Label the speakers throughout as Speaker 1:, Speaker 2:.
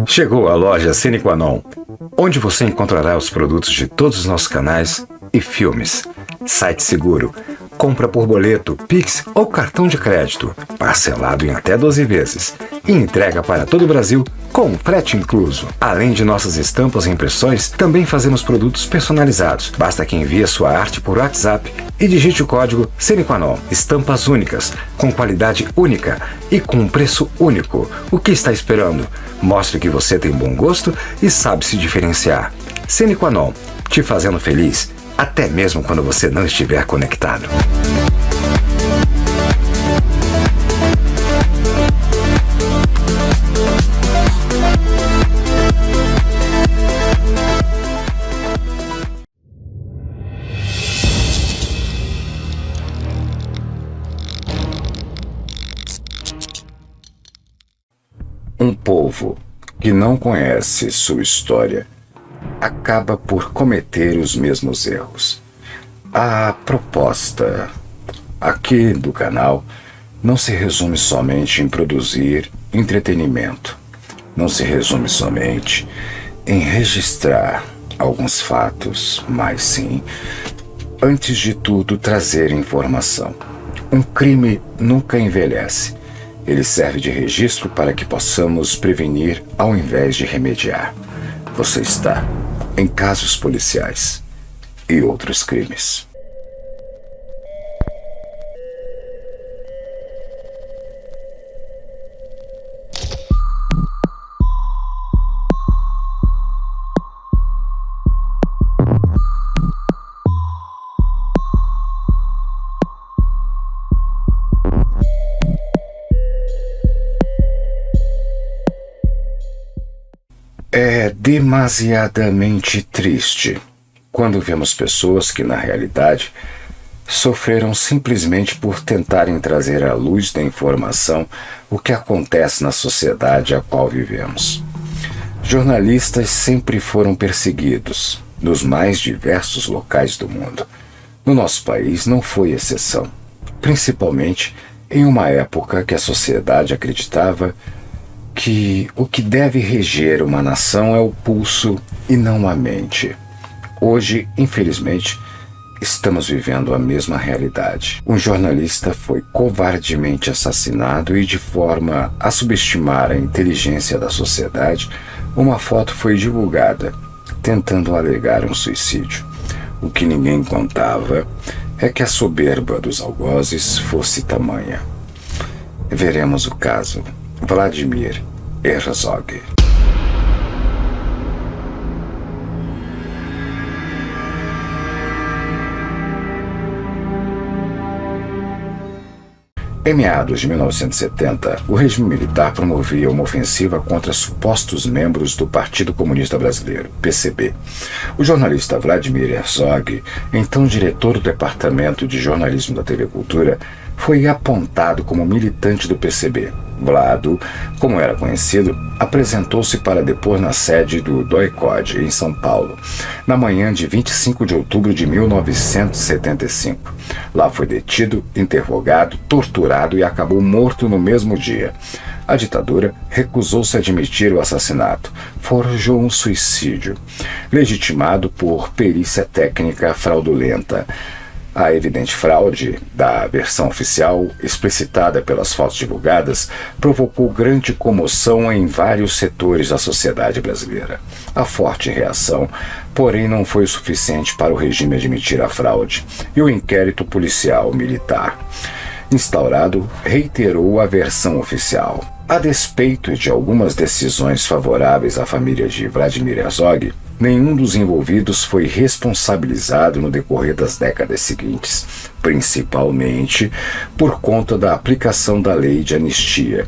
Speaker 1: Chegou a loja Sine Qua Non, onde você encontrará os produtos de todos os nossos canais e filmes. Site seguro, compra por boleto, Pix ou cartão de crédito, parcelado em até 12 vezes e entrega para todo o Brasil com frete incluso. Além de nossas estampas e impressões, também fazemos produtos personalizados. Basta que envie sua arte por WhatsApp e digite o código Sine Qua Non. Estampas únicas, com qualidade única e com um preço único. O que está esperando? Mostre que você tem bom gosto e sabe se diferenciar. Sine Qua Non, te fazendo feliz, até mesmo quando você não estiver conectado. Um povo que não conhece sua história acaba por cometer os mesmos erros. A proposta aqui do canal não se resume somente em produzir entretenimento, não se resume somente em registrar alguns fatos, mas sim, antes de tudo, trazer informação. Um crime nunca envelhece. Ele serve de registro para que possamos prevenir ao invés de remediar. Você está em Casos Policiais e Outros Crimes. É demasiadamente triste quando vemos pessoas que, na realidade, sofreram simplesmente por tentarem trazer à luz da informação o que acontece na sociedade a qual vivemos. Jornalistas sempre foram perseguidos nos mais diversos locais do mundo. No nosso país não foi exceção, principalmente em uma época que a sociedade acreditava que o que deve reger uma nação é o pulso e não a mente. Hoje, infelizmente, estamos vivendo a mesma realidade. Um jornalista foi covardemente assassinado e, de forma a subestimar a inteligência da sociedade, uma foto foi divulgada, tentando alegar um suicídio. O que ninguém contava é que a soberba dos algozes fosse tamanha. Veremos o caso Vladimir Herzog. Em meados de 1970, o regime militar promovia uma ofensiva contra supostos membros do Partido Comunista Brasileiro, PCB. O jornalista Vladimir Herzog, então diretor do Departamento de Jornalismo da TV Cultura, foi apontado como militante do PCB. Vlado, como era conhecido, apresentou-se para depor na sede do DOI-CODE, em São Paulo, na manhã de 25 de outubro de 1975. Lá foi detido, interrogado, torturado e acabou morto no mesmo dia. A ditadura recusou-se a admitir o assassinato, forjou um suicídio, legitimado por perícia técnica fraudulenta. A evidente fraude da versão oficial, explicitada pelas fotos divulgadas, provocou grande comoção em vários setores da sociedade brasileira. A forte reação, porém, não foi o suficiente para o regime admitir a fraude, e o inquérito policial militar instaurado reiterou a versão oficial. A despeito de algumas decisões favoráveis à família de Vladimir Herzog, nenhum dos envolvidos foi responsabilizado no decorrer das décadas seguintes, principalmente por conta da aplicação da lei de anistia,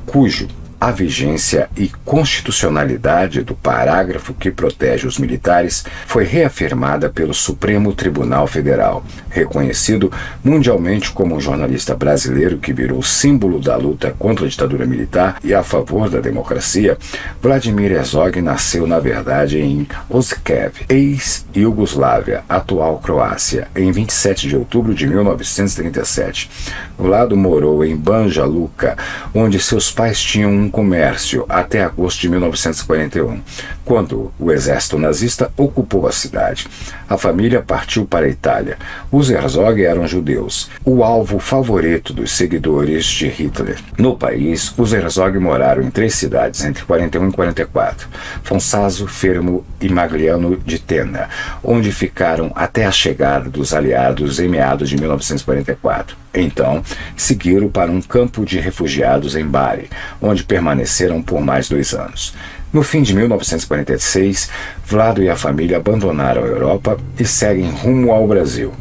Speaker 1: cujo a vigência e constitucionalidade do parágrafo que protege os militares foi reafirmada pelo Supremo Tribunal Federal, reconhecido mundialmente como um jornalista brasileiro que virou símbolo da luta contra a ditadura militar e a favor da democracia. Vladimir Herzog nasceu, na verdade, em Osijek, ex-Iugoslávia, atual Croácia, em 27 de outubro de 1937. Vlado morou em Banja Luka, onde seus pais tinham um um comércio até agosto de 1941, quando o exército nazista ocupou a cidade. A família partiu para a Itália. Os Herzog eram judeus, o alvo favorito dos seguidores de Hitler. No país, os Herzog moraram em 3 cidades entre 41 e 44, Fonsaso, Fermo e Magliano di Tena, onde ficaram até a chegada dos aliados em meados de 1944. Então, seguiram para um campo de refugiados em Bari, onde permaneceram por mais 2 anos. No fim de 1946, Vlado e a família abandonaram a Europa e seguem rumo ao Brasil,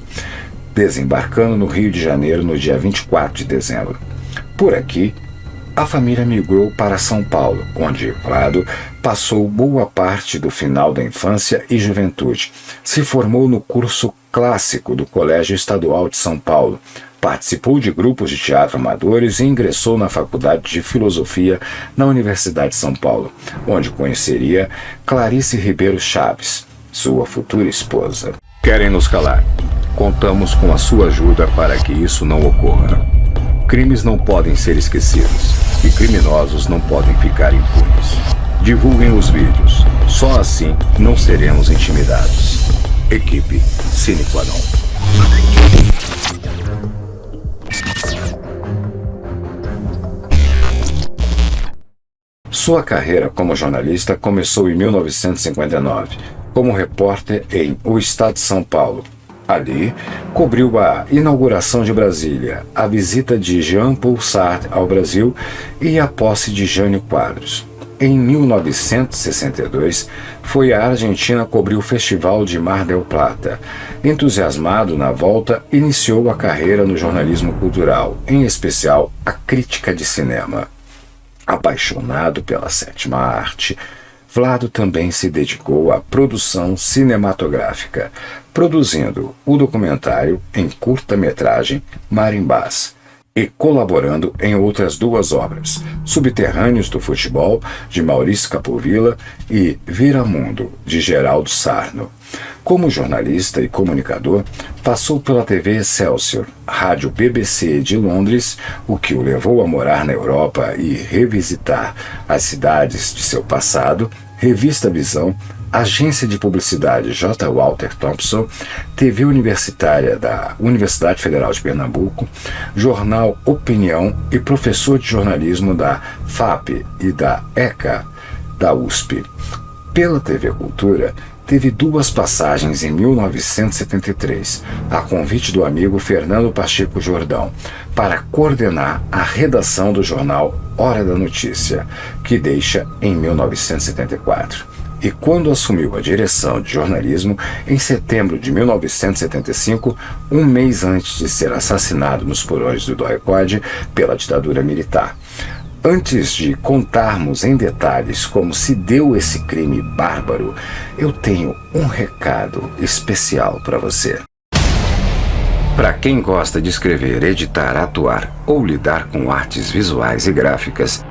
Speaker 1: desembarcando no Rio de Janeiro no dia 24 de dezembro. Por aqui, a família migrou para São Paulo, onde Vlado passou boa parte do final da infância e juventude. Se formou no curso clássico do Colégio Estadual de São Paulo, participou de grupos de teatro amadores e ingressou na Faculdade de Filosofia na Universidade de São Paulo, onde conheceria Clarice Ribeiro Chaves, sua futura esposa. Querem nos calar? Contamos com a sua ajuda para que isso não ocorra. Crimes não podem ser esquecidos e criminosos não podem ficar impunes. Divulguem os vídeos, só assim não seremos intimidados. Equipe Sine Qua Non. Sua carreira como jornalista começou em 1959, como repórter em O Estado de São Paulo. Ali, cobriu a inauguração de Brasília, a visita de Jean-Paul Sartre ao Brasil e a posse de Jânio Quadros. Em 1962, foi à Argentina cobrir o Festival de Mar del Plata. Entusiasmado na volta, iniciou a carreira no jornalismo cultural, em especial a crítica de cinema. Apaixonado pela sétima arte, Vlado também se dedicou à produção cinematográfica, produzindo o documentário em curta-metragem Marimbás e colaborando em outras 2 obras, Subterrâneos do Futebol, de Maurício Capovilla, e Viramundo, de Geraldo Sarno. Como jornalista e comunicador, passou pela TV Excelsior, rádio BBC de Londres, o que o levou a morar na Europa e revisitar as cidades de seu passado, Revista Visão, agência de publicidade J. Walter Thompson, TV universitária da Universidade Federal de Pernambuco, jornal Opinião e professor de jornalismo da FAP e da ECA da USP. Pela TV Cultura, teve 2 passagens em 1973, a convite do amigo Fernando Pacheco Jordão, para coordenar a redação do jornal Hora da Notícia, que deixa em 1974. E quando assumiu a direção de jornalismo, em setembro de 1975, um mês antes de ser assassinado nos porões do DOI-CODE pela ditadura militar. Antes de contarmos em detalhes como se deu esse crime bárbaro, eu tenho um recado especial para você. Para quem gosta de escrever, editar, atuar ou lidar com artes visuais e gráficas,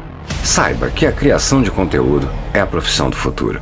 Speaker 1: saiba que a criação de conteúdo é a profissão do futuro.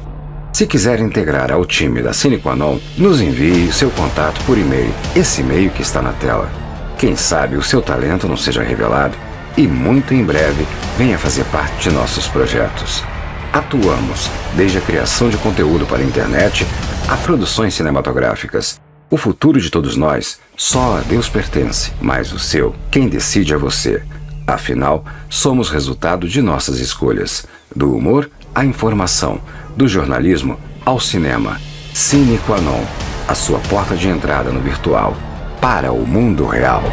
Speaker 1: Se quiser integrar ao time da Sine Qua Non, nos envie seu contato por e-mail, esse e-mail que está na tela. Quem sabe o seu talento não seja revelado e muito em breve venha fazer parte de nossos projetos. Atuamos desde a criação de conteúdo para a internet a produções cinematográficas. O futuro de todos nós só a Deus pertence, mas o seu, quem decide é você. Afinal, somos resultado de nossas escolhas, do humor à informação, do jornalismo ao cinema. Sine Qua Non, a sua porta de entrada no virtual para o mundo real.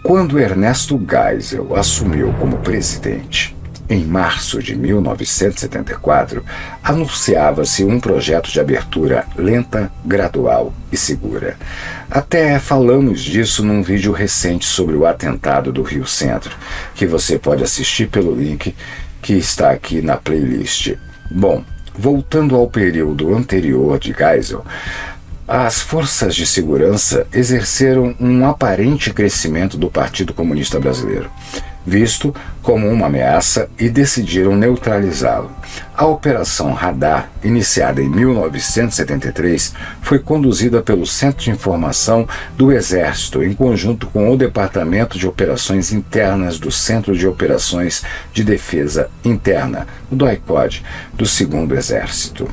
Speaker 1: Quando Ernesto Geisel assumiu como presidente, em março de 1974, anunciava-se um projeto de abertura lenta, gradual e segura. Até falamos disso num vídeo recente sobre o atentado do Rio Centro, que você pode assistir pelo link que está aqui na playlist. Bom, voltando ao período anterior de Geisel, As forças de segurança exerceram um aparente crescimento do Partido Comunista Brasileiro, visto como uma ameaça, e decidiram neutralizá-lo. A Operação Radar, iniciada em 1973, foi conduzida pelo Centro de Informação do Exército, em conjunto com o Departamento de Operações Internas do Centro de Operações de Defesa Interna, o DOI-CODE, do 2º Exército.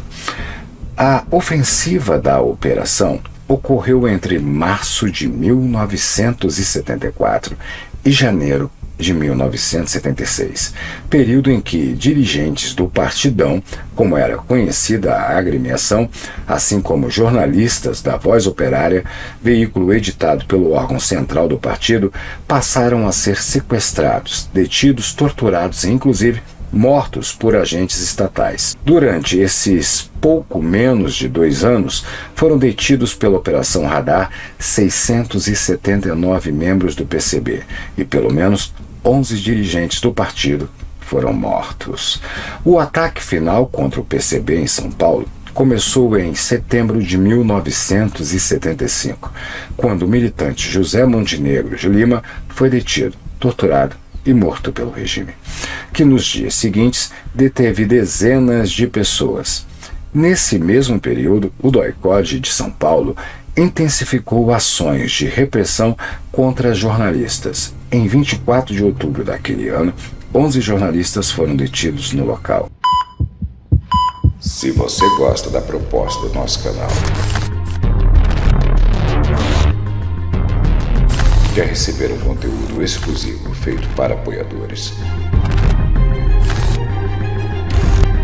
Speaker 1: A ofensiva da operação ocorreu entre março de 1974 e janeiro de 1976, período em que dirigentes do Partidão, como era conhecida a agremiação, assim como jornalistas da Voz Operária, veículo editado pelo órgão central do partido, passaram a ser sequestrados, detidos, torturados e, inclusive, mortos por agentes estatais. Durante esses pouco menos de 2 anos, foram detidos pela Operação Radar 679 membros do PCB e pelo menos 11 dirigentes do partido foram mortos. O ataque final contra o PCB em São Paulo começou em setembro de 1975, quando o militante José Montenegro de Lima foi detido, torturado e morto pelo regime, que nos dias seguintes deteve dezenas de pessoas. Nesse mesmo período, o DOI-CODE de São Paulo intensificou ações de repressão contra jornalistas. Em 24 de outubro daquele ano, 11 jornalistas foram detidos no local. Se você gosta da proposta do nosso canal, quer receber um conteúdo exclusivo feito para apoiadores,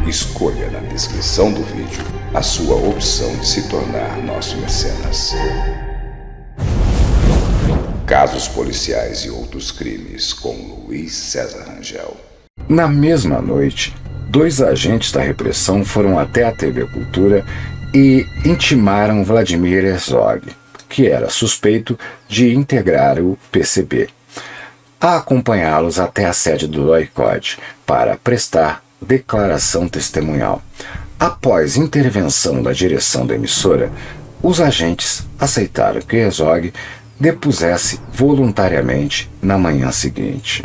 Speaker 1: escolha na descrição do vídeo a sua opção de se tornar nosso mecenas. Casos policiais e outros crimes com Luiz César Rangel. Na mesma noite, 2 agentes da repressão foram até a TV Cultura e intimaram Vladimir Herzog, que era suspeito de integrar o PCB, a acompanhá-los até a sede do DOI-CODE para prestar declaração testemunhal. Após intervenção da direção da emissora, os agentes aceitaram que Herzog depusesse voluntariamente na manhã seguinte.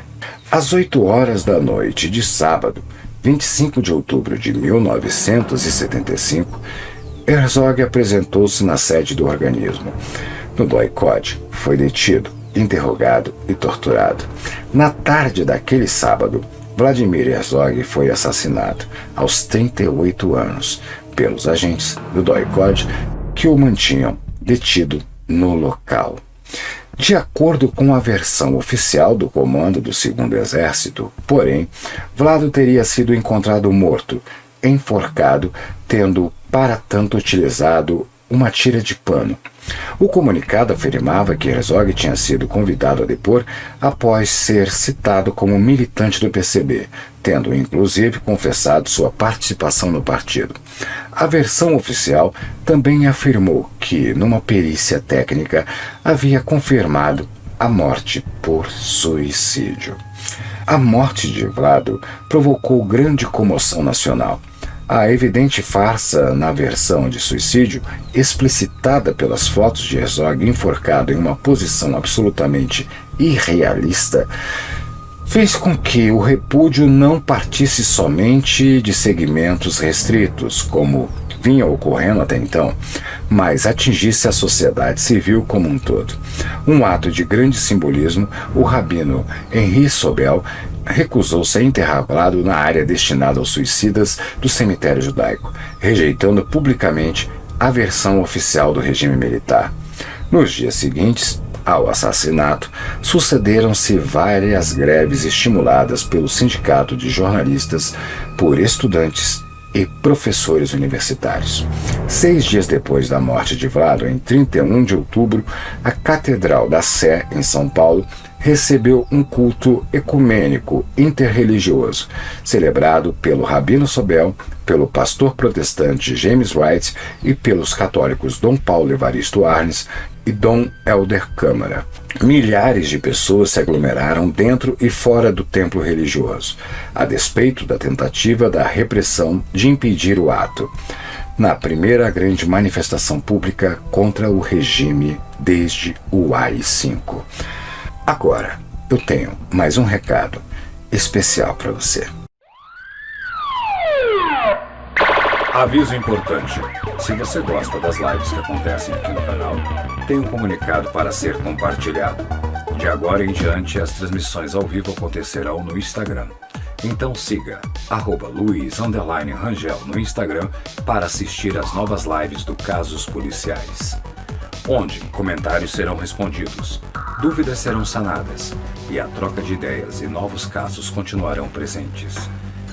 Speaker 1: Às 8 horas da noite de sábado, 25 de outubro de 1975, Herzog apresentou-se na sede do organismo. No DOI-CODE, foi detido, interrogado e torturado. Na tarde daquele sábado, Vladimir Herzog foi assassinado, aos 38 anos, pelos agentes do DOI-CODE que o mantinham detido no local. De acordo com a versão oficial do comando do 2º Exército, porém, Vlado teria sido encontrado morto, enforcado, tendo para tanto utilizado uma tira de pano. O comunicado afirmava que Herzog tinha sido convidado a depor após ser citado como militante do PCB, tendo inclusive confessado sua participação no partido. A versão oficial também afirmou que, numa perícia técnica, havia confirmado a morte por suicídio. A morte de Vlado provocou grande comoção nacional. A evidente farsa na versão de suicídio, explicitada pelas fotos de Herzog enforcado em uma posição absolutamente irrealista, fez com que o repúdio não partisse somente de segmentos restritos, como vinha ocorrendo até então, mas atingisse a sociedade civil como um todo. Um ato de grande simbolismo, o rabino Henri Sobel recusou-se a enterrar Vlado na área destinada aos suicidas do cemitério judaico, rejeitando publicamente a versão oficial do regime militar. Nos dias seguintes ao assassinato, sucederam-se várias greves estimuladas pelo Sindicato de Jornalistas, por estudantes e professores universitários. 6 dias depois da morte de Vlado, em 31 de outubro, a Catedral da Sé, em São Paulo, recebeu um culto ecumênico interreligioso, celebrado pelo Rabino Sobel, pelo pastor protestante James White e pelos católicos Dom Paulo Evaristo Arnes e Dom Helder Câmara. Milhares de pessoas se aglomeraram dentro e fora do templo religioso, a despeito da tentativa da repressão de impedir o ato. na primeira grande manifestação pública contra o regime desde o AI-5. Agora, eu tenho mais um recado especial para você. Aviso importante: se você gosta das lives que acontecem aqui no canal, tem um comunicado para ser compartilhado. De agora em diante, as transmissões ao vivo acontecerão no Instagram. Então siga @Luiz_Rangel no Instagram para assistir às novas lives do Casos Policiais, onde comentários serão respondidos, dúvidas serão sanadas e a troca de ideias e novos casos continuarão presentes.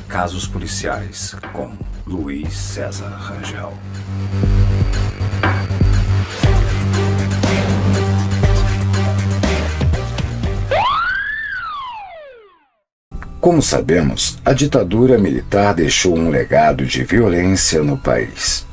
Speaker 1: Casos Policiais com Luiz César Rangel. Como sabemos, a ditadura militar deixou um legado de violência no país.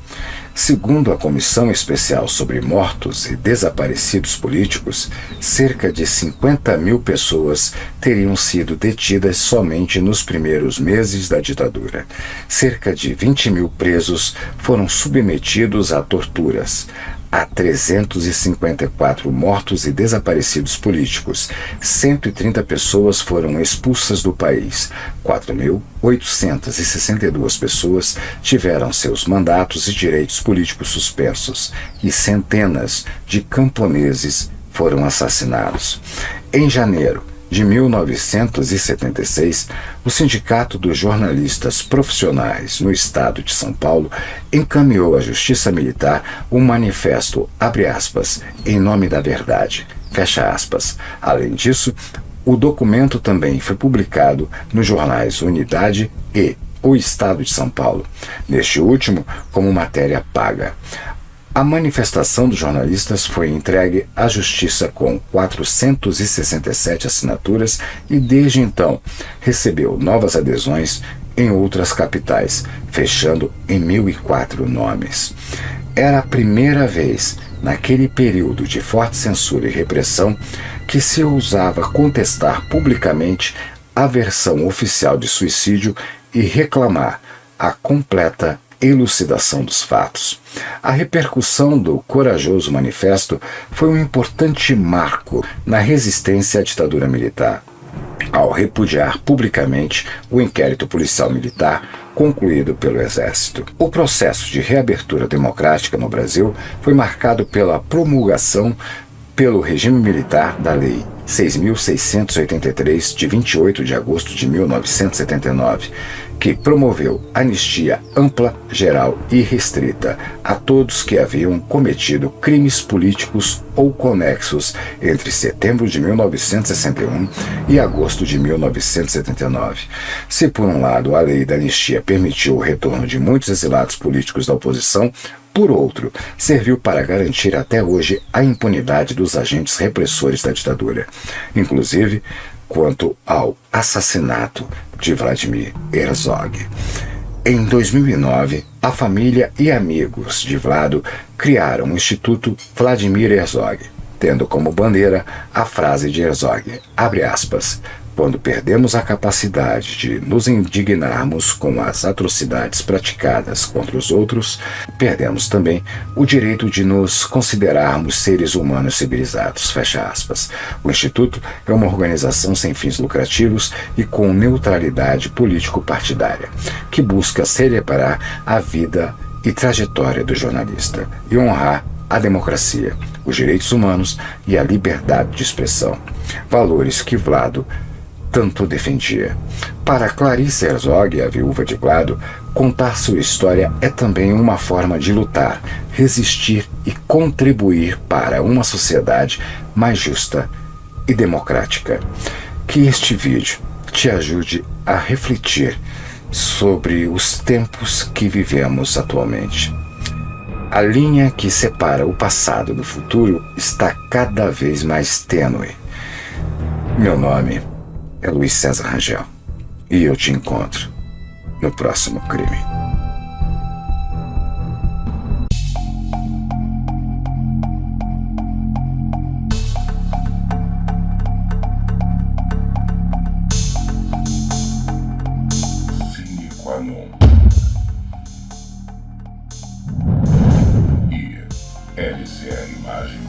Speaker 1: Segundo a Comissão Especial sobre Mortos e Desaparecidos Políticos, cerca de 50 mil pessoas teriam sido detidas somente nos primeiros meses da ditadura. Cerca de 20 mil presos foram submetidos a torturas. Há 354 mortos e desaparecidos políticos. 130 pessoas foram expulsas do país. 4.862 pessoas tiveram seus mandatos e direitos políticos suspensos. E centenas de camponeses foram assassinados. Em janeiro de 1976, o Sindicato dos Jornalistas Profissionais no Estado de São Paulo encaminhou à Justiça Militar um manifesto, abre aspas, em nome da verdade, fecha aspas. Além disso, o documento também foi publicado nos jornais Unidade e O Estado de São Paulo, neste último como matéria paga. A manifestação dos jornalistas foi entregue à Justiça com 467 assinaturas e, desde então, recebeu novas adesões em outras capitais, fechando em 1.004 nomes. Era a primeira vez, naquele período de forte censura e repressão, que se ousava contestar publicamente a versão oficial de suicídio e reclamar a completa elucidação dos fatos. A repercussão do corajoso manifesto foi um importante marco na resistência à ditadura militar, ao repudiar publicamente o inquérito policial militar concluído pelo Exército. O processo de reabertura democrática no Brasil foi marcado pela promulgação pelo regime militar da Lei 6.683, de 28 de agosto de 1979, que promoveu anistia ampla, geral e restrita a todos que haviam cometido crimes políticos ou conexos entre setembro de 1961 e agosto de 1979. Se, por um lado, a lei da anistia permitiu o retorno de muitos exilados políticos da oposição, por outro, serviu para garantir até hoje a impunidade dos agentes repressores da ditadura, inclusive quanto ao assassinato de Vladimir Herzog. Em 2009, a família e amigos de Vlado criaram o Instituto Vladimir Herzog, tendo como bandeira a frase de Herzog, abre aspas, quando perdemos a capacidade de nos indignarmos com as atrocidades praticadas contra os outros, perdemos também o direito de nos considerarmos seres humanos civilizados, fecha aspas. O Instituto é uma organização sem fins lucrativos e com neutralidade político-partidária, que busca celebrar a vida e trajetória do jornalista e honrar a democracia, os direitos humanos e a liberdade de expressão, valores que Vlado tanto defendia. Para Clarice Herzog, a viúva de Vlado, contar sua história é também uma forma de lutar, resistir e contribuir para uma sociedade mais justa e democrática. Que este vídeo te ajude a refletir sobre os tempos que vivemos atualmente. A linha que separa o passado do futuro está cada vez mais tênue. Meu nome é Luiz César Rangel e eu te encontro no próximo crime. LCR Imagem